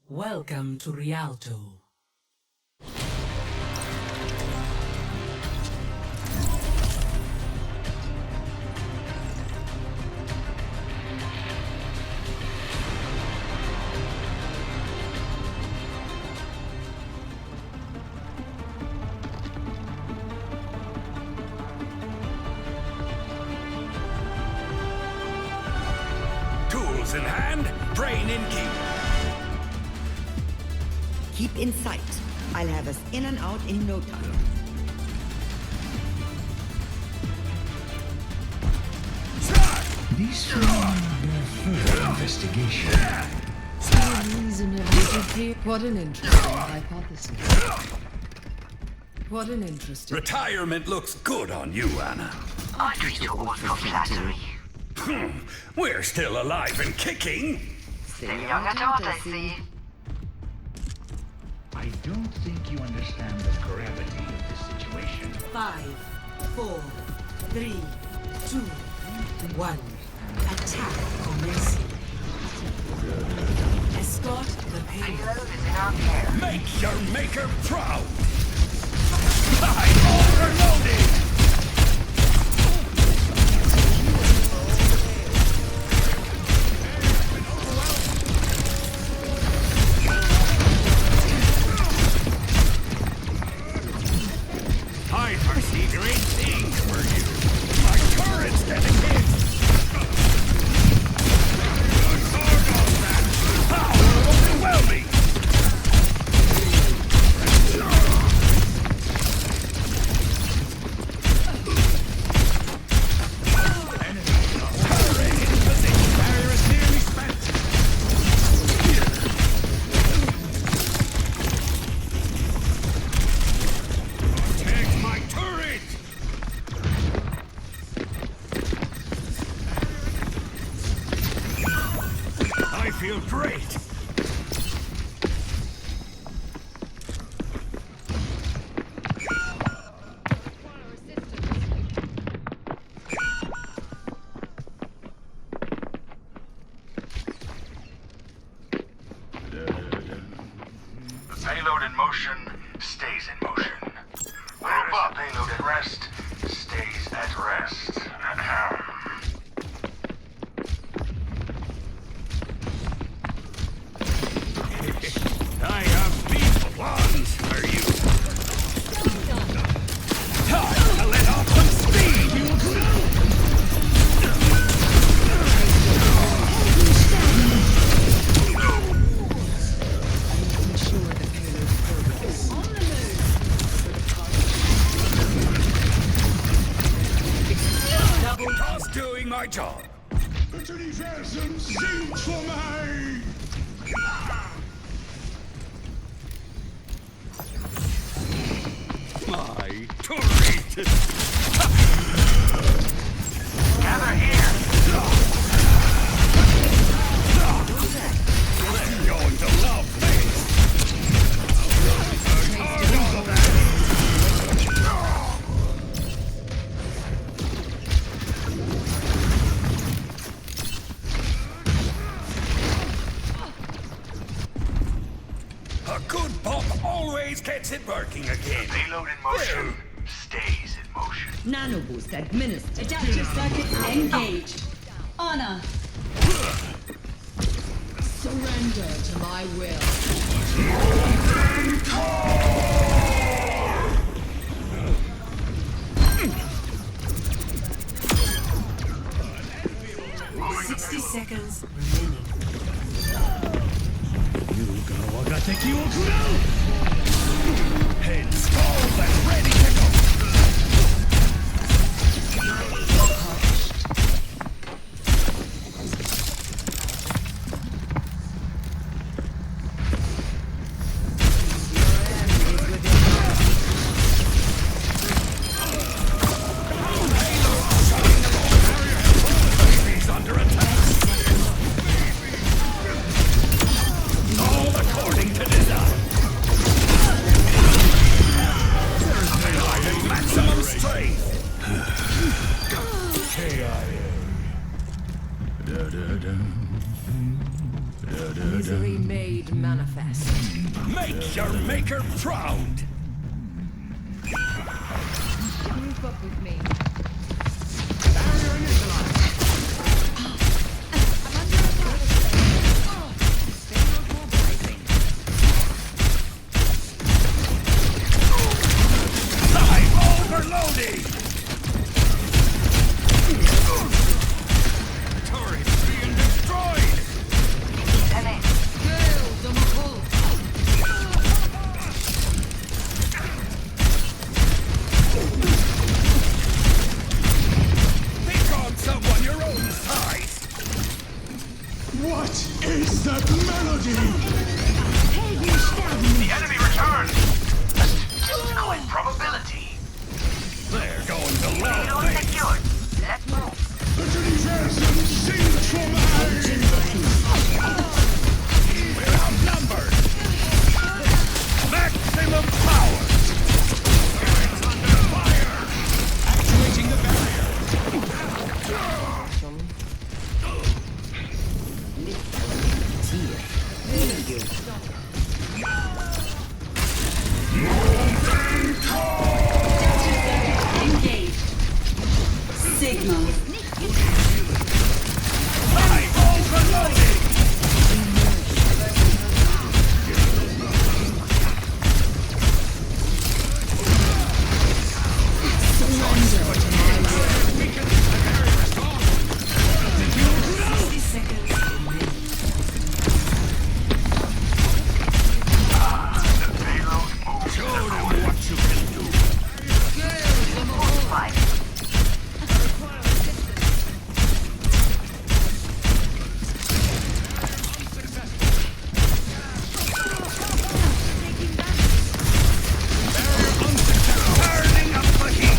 Welcome to Rialto. Tools in hand, brain in key. Keep in sight. I'll have us in and out in no time. These phenomena bear further investigation. Reasonably prepare. What an interesting hypothesis. What an interesting. Retirement looks good on you, Anna. I do you all for flattery. We're still alive and kicking. Still young at heart, I see. I don't think you understand the gravity of this situation. 5, 4, 3, 2, 1. Attack commencing. Escort the payload. Payload is in our care. Make your maker proud. I'm overloaded. I foresee great things for you. My turret's getting hit. Power overwhelming. Turret in position. Barrier is nearly spent. Take my turret! I feel great! The payload in motion stays in motion. Robot payload at rest stays at rest. I have big plans for you! Time to let off some steam! Ensure the payload progress. Just doing my job. My turret! Gather here. They're going to love this! A good bomb always gets it working again. Payload in motion stays in motion. Nano boost administered. Adaptive circuits engaged. Honor. Surrender to my will. 60 seconds remaining. Head stalled and ready to go. He's under attack. All according to design. manifest. Make your maker proud! Group up with me. Barrier initialized! I'm overloading! Turret being destroyed! Gale the Mahul. Pick on someone your own size! What is that melody? The enemy returned! Quite probability. They're going to love me! Secured. Let's move. We're outnumbered! Maximum power! Turret's under fire! Activating the barrier! Engage. Sigma. I'm overloading! Surrender to my will. 60 seconds remaining. Payload moves. Show them what you can do! Gale the Mahul. Turning up the heat!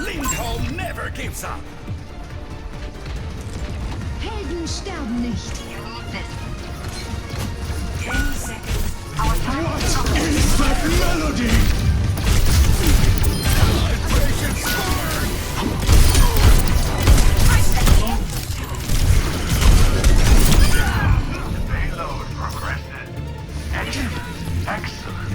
Lincoln never gives up! Helden sterben nicht. 10 seconds. Is that melody? Vibration spark! Payload progresses. Excellent.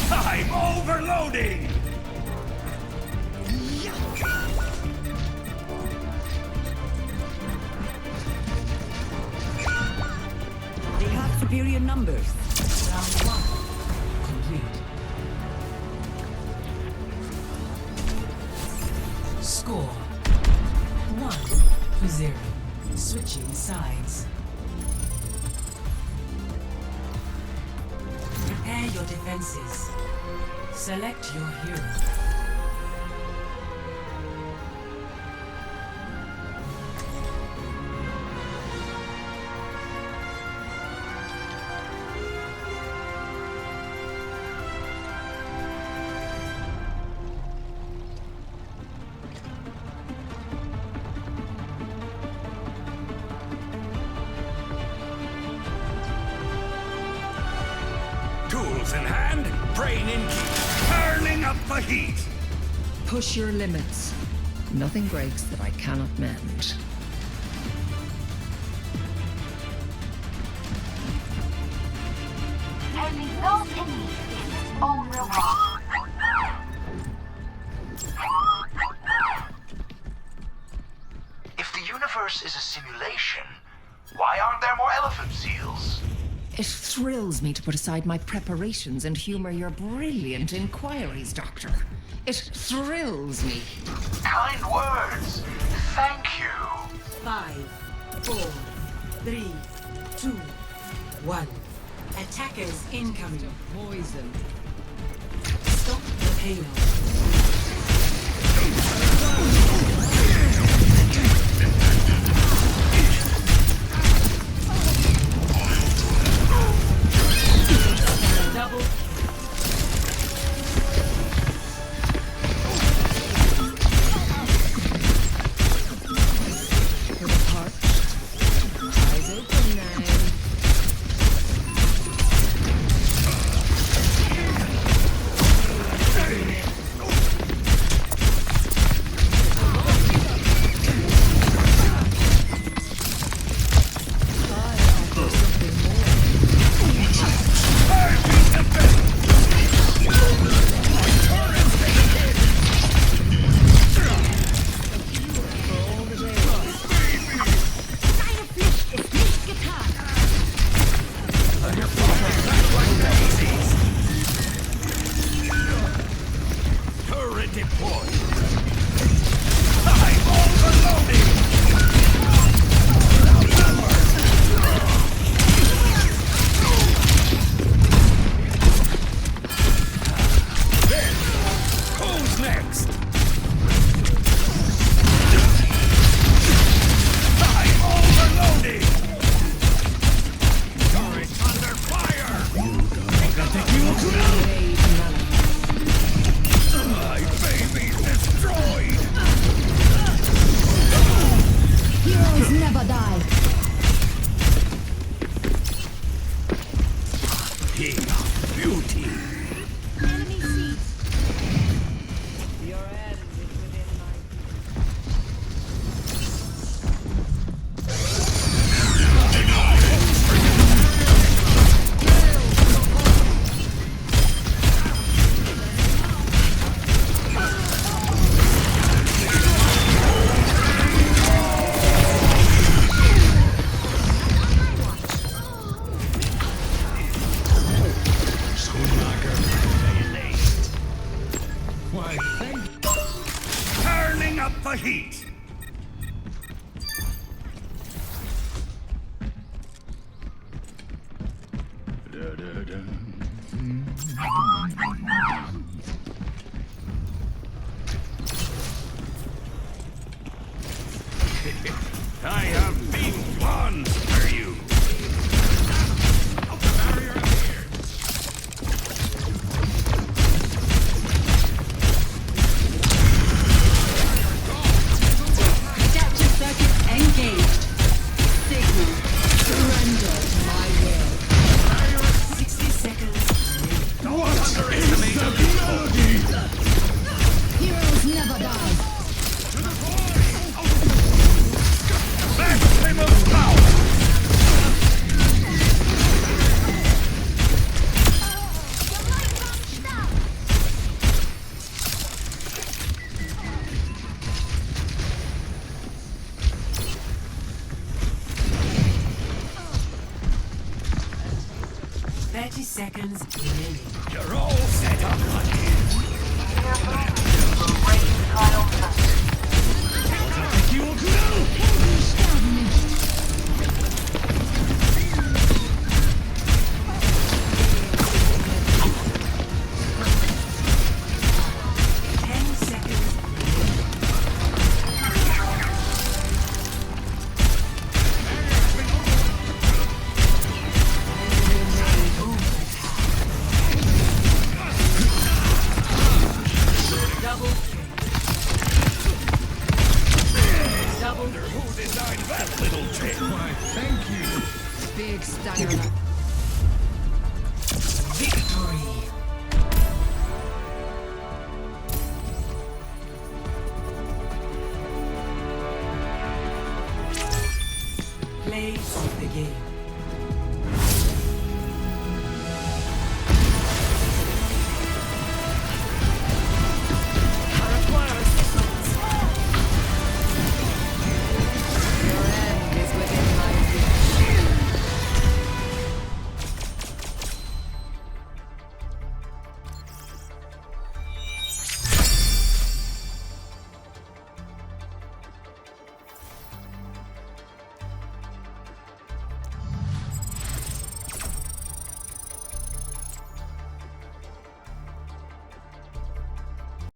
I'm overloading! They have superior numbers. Round 1 complete. Score 1-0. Switching sides. Prepare your defenses. Select your hero. Tools in hand, brain in key. Turning up the heat! Push your limits. Nothing breaks that I cannot mend. Only those in need is its own reward. If the universe is a simulation, why aren't there more elephant seals? It thrills me to put aside my preparations and humor your brilliant inquiries, Doctor. It thrills me. Kind words. Thank you. 5, 4, 3, 2, 1. Attackers incoming. Poison. Stop the payload. Double. Turret deployed. I'm overloading. Then, who's next? I'm overloading. Turret under fire. My baby's destroyed. Heroes never die. King of beauty. Enemy seized. Why, turning up the heat. I have big plans for you. Barrier appeared. Adaptive circuit engaged. Signal. Surrender to my will. 60 seconds. Don't underestimate the people. Heroes never die. Maximum power. Seconds remaining. You're all set up, honey. Who designed that little trick? Why, thank you. Big stunner. Victory. Play of the game.